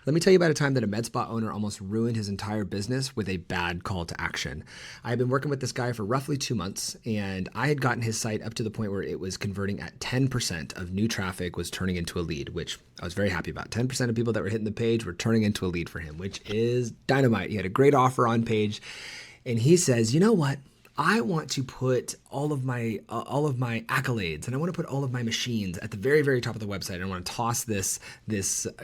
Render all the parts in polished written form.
Let me tell you about a time that a Medspa owner almost ruined his entire business with a bad call to action. I had been working with this guy for roughly 2 months, and I had gotten his site up to the point where it was converting at 10% of new traffic was turning into a lead, which I was very happy about. 10% of people that were hitting the page were turning into a lead for him, which is dynamite. He had a great offer on page, and he says, you know what? I want to put all of my accolades, and I want to put all of my machines at the very, very top of the website. And I want to toss this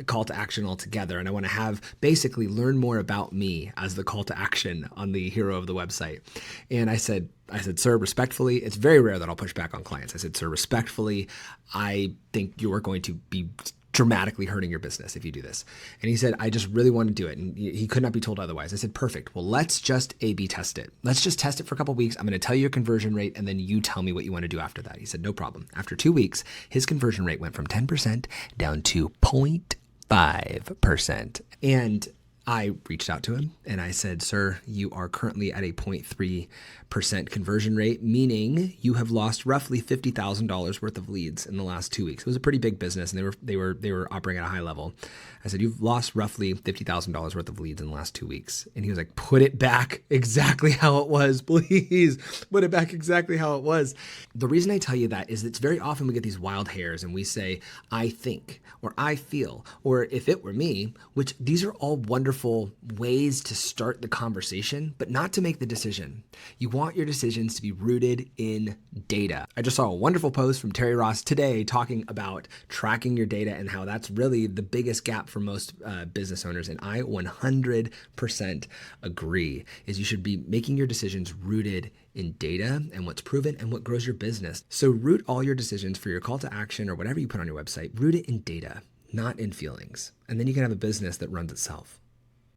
call to action all together, and I want to have basically learn more about me as the call to action on the hero of the website. And I said, sir, respectfully, it's very rare that I'll push back on clients. I said, sir, respectfully, I think you are going to be dramatically hurting your business if you do this. And he said, I just really want to do it. And he could not be told otherwise. I said, perfect. Well, let's just A/B test it. Let's just test it for a couple of weeks. I'm going to tell you your conversion rate, and then you tell me what you want to do after that. He said, no problem. After 2 weeks, his conversion rate went from 10% down to 0.5%. And I reached out to him and I said, sir, you are currently at a 0.3% conversion rate, meaning you have lost roughly $50,000 worth of leads in the last 2 weeks. It was a pretty big business and they were operating at a high level. I said, you've lost roughly $50,000 worth of leads in the last 2 weeks. And he was like, put it back exactly how it was, please. Put it back exactly how it was. The reason I tell you that is it's very often we get these wild hairs and we say, I think, or I feel, or if it were me, which these are all wonderful ways to start the conversation, but not to make the decision. You want your decisions to be rooted in data. I just saw a wonderful post from Terry Ross today talking about tracking your data and how that's really the biggest gap for most business owners. And I 100% agree, is you should be making your decisions rooted in data and what's proven and what grows your business. So root all your decisions for your call to action or whatever you put on your website, root it in data, not in feelings. And then you can have a business that runs itself.